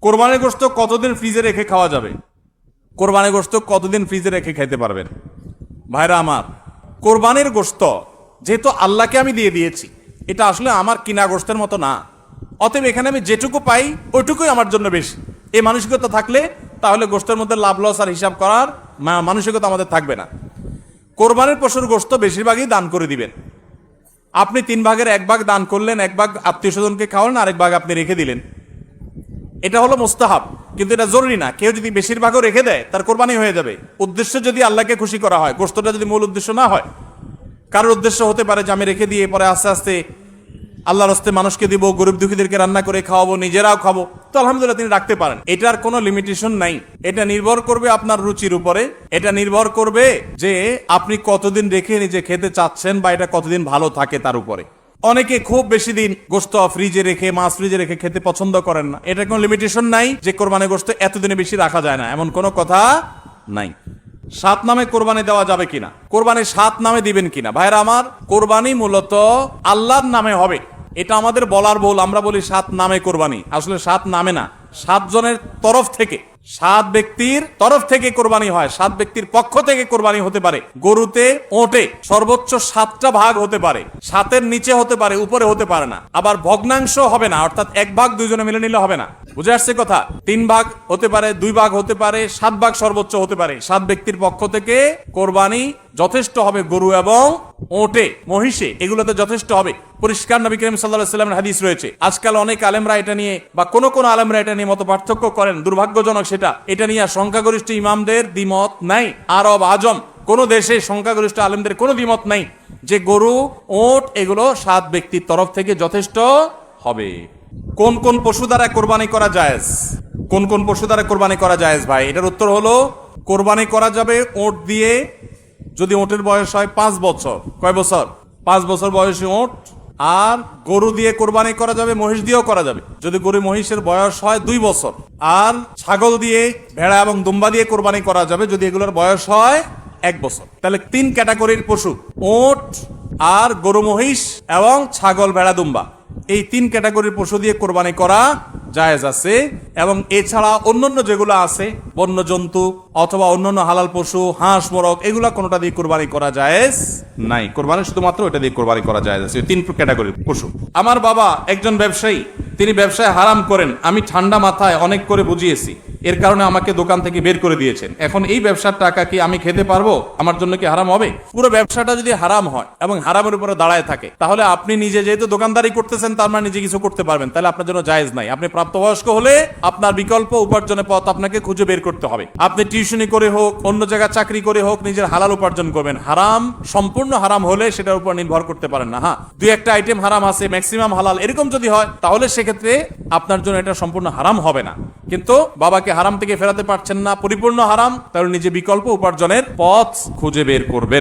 কোরবানির গোশত কতদিন ফ্রিজে রেখে খাওয়া যাবে? কোরবানির গোশত কতদিন ফ্রিজে রেখে খাইতে পারবেন? ভাইরা আমার, কোরবানির গোশত যেহেতু আল্লাহকে আমি দিয়ে দিয়েছি, এটা আসলে আমার কিনা গোশতের মতো না। অতএব এখানে আমি যেটুকু পাই ওইটুকুই আমার জন্য বেশি। এই মানসিকতা থাকলে তাহলে গোশতের মধ্যে লাভ লস আর হিসাব করার মানসিকতা আমাদের থাকবে না। কোরবানির পশুর গোশত বেশিরভাগই দান করে দিবেন। আপনি 3 ভাগের 1 ভাগ দান করলেন, 1 ভাগ আত্মীয় স্বজনকে খাওয়ালেন, আরেক ভাগ আপনি রেখে দিলেন। এটা হলো মুস্তাহাব, কিন্তু এটা জরুরি না। কেউ যদি বেশিরভাগও রেখে দেয় তার কোরবানি হয়ে যাবে। উদ্দেশ্য যদি আল্লাহকে খুশি করা হয়, গোশতটা যদি মূল উদ্দেশ্য না হয়। কারোর উদ্দেশ্য হতে পারে যে আমি রেখে দিয়ে পরে আস্তে আস্তে আল্লাহর হস্তে মানুষকে দিব, গরিব দুঃখীদেরকে রান্না করে খাওয়াবো, নিজেরাও খাবো, তো আলহামদুলিল্লাহ তিনি রাখতে পারেন। এটার কোনো লিমিটেশন নাই। এটা নির্ভর করবে আপনার রুচির উপরে। এটা নির্ভর করবে যে আপনি কতদিন রেখে নিজে খেতে চাচ্ছেন বা এটা কতদিন ভালো থাকে তার উপরে। অনেকে খুব বেশি দিন গোশত ফ্রিজে রেখে, মাছ ফ্রিজে রেখে খেতে পছন্দ করেন না। এটা কোনো লিমিটেশন নাই যে কোরবানি গোশত এতদিনে বেশি রাখা যায় না, এমন কোনো কথা নাই। 7 নামে কোরবানি দেওয়া যাবে কিনা, কোরবানি 7 নামে দিবেন কিনা? ভাইরা আমার, কোরবানি মূলত আল্লাহর নামে হবে, এটা আমাদের বলার ভুল। আমরা বলি 7 নামে কোরবানি, আসলে 7 নামে না, 7 জনের তরফ থেকে, 7 ব্যক্তির তরফ থেকে কোরবানি হয়। 7 ব্যক্তির পক্ষ থেকে কোরবানি হতে পারে। গরুতে, ওটে সর্বোচ্চ 7টা ভাগ হতে পারে, 7-এর নিচে হতে পারে, উপরে হতে পারে না। আবার ভগ্নাংশ হবে না, অর্থাৎ 1 ভাগ 2 জনে মিলে নিলে হবে না। বুঝে আসছে কথা? 3 ভাগ হতে পারে, 2 ভাগ হতে পারে, 7 ভাগ সর্বোচ্চ হতে পারে। 7 ব্যক্তির পক্ষ থেকে কোরবানি যথেষ্ট হবে। গরু এবং ওটে, মহিষে, এগুলোতে যথেষ্ট হবে। পরিষ্কার নবী করিম সাল্লাল্লাহু আলাইহি ওয়াসাল্লামের হাদিস রয়েছে। আজকাল অনেক আলেমরা এটা নিয়ে বা কোন আলেমরা এটা নিয়ে মত পার্থক্য করেন, দুর্ভাগ্যজনক সেটা। এটা নিয়ে সংখ্যাগরিষ্ঠ ইমামদের দ্বিমত নাই। আরব আজম কোন দেশে সংখ্যাগরিষ্ঠ আলেমদের কোনো দ্বিমত নাই যে গরু, ওট এগুলো 7 ব্যক্তির তরফ থেকে যথেষ্ট হবে। কোন কোন পশু দ্বারা কোরবানি করা জায়েজ? কোন কোন পশু দ্বারা কোরবানি করা জায়েজ ভাই? এটার উত্তর হলো, কোরবানি করা যাবে ওট দিয়ে যদি ওটের বয়স হয় 5 বছর। কয় বছর? 5 বছর বয়সী ওট। আর গরু দিয়ে কোরবানি করা যাবে, মহিষ দিয়েও করা যাবে যদি গরু মহিষের বয়স হয় 2 বছর। আর ছাগল দিয়ে, ভেড়া এবং দুম্বা দিয়ে কোরবানি করা যাবে যদি এগুলোর বয়স হয় 1 বছর। তাহলে 3 ক্যাটাগরির পশু, ওট আর গরু মহিষ এবং ছাগল, ভেড়া, দুম্বা, এই 3 ক্যাটাগরির পশু দিয়ে কোরবানি করা জায়েজ আছে। এবং এছাড়া অন্যান্য যেগুলো আছে, বন্য জন্তু অথবা অন্যান্য হালাল পশু, হাঁস, মোরগ, এগুলা কোনোটা দিয়ে কোরবানি করা জায়েজ নাই। কোরবানি শুধুমাত্র এটা দিয়ে কোরবানি করা জায়েজ আছে, 3 ক্যাটাগরির পশু। আমার বাবা একজন ব্যবসায়ী, তিনি ব্যবসায় হারাম করেন। আমি ঠান্ডা মাথায় অনেক করে বুঝিয়েছি, এর কারণে আমাকে দোকান থেকে বের করে দিয়েছেন। এখন এই ব্যবসার টাকা কি আমি খেতে পারবো? আমার জন্য কি হারাম হবে? পুরো ব্যবসাটা যদি হারাম হয় এবং হারামের উপরে দাঁড়ায় থাকে, তাহলে আপনি নিজে যেহেতু দোকানদারি করতেছেন, তার মানে নিজে কিছু করতে পারবেন, তাহলে আপনার জন্য জায়েজ নাই। আপনি প্রাপ্তবয়স্ক হলে আপনার বিকল্প উপার্জনের পথ আপনাকে খুঁজে বের করতে হবে। আপনি টিউশনি করে হোক, অন্য জায়গায় চাকরি করে হোক, নিজের হালাল উপার্জন করবেন। হারাম, সম্পূর্ণ হারাম হলে সেটার উপর নির্ভর করতে পারেন না। হ্যাঁ, 2-1টা আইটেম হারাম আছে, ম্যাক্সিমাম হালাল, এরকম যদি হয় তাহলে সেক্ষেত্রে আপনার জন্য এটা সম্পূর্ণ হারাম হবে না। কিন্তু বাবাকে হারাম থেকে ফেরাতে পারছেন না, পরিপূর্ণ হারাম, তাহলে নিজে বিকল্প উপার্জনের পথ খুঁজে বের করবেন।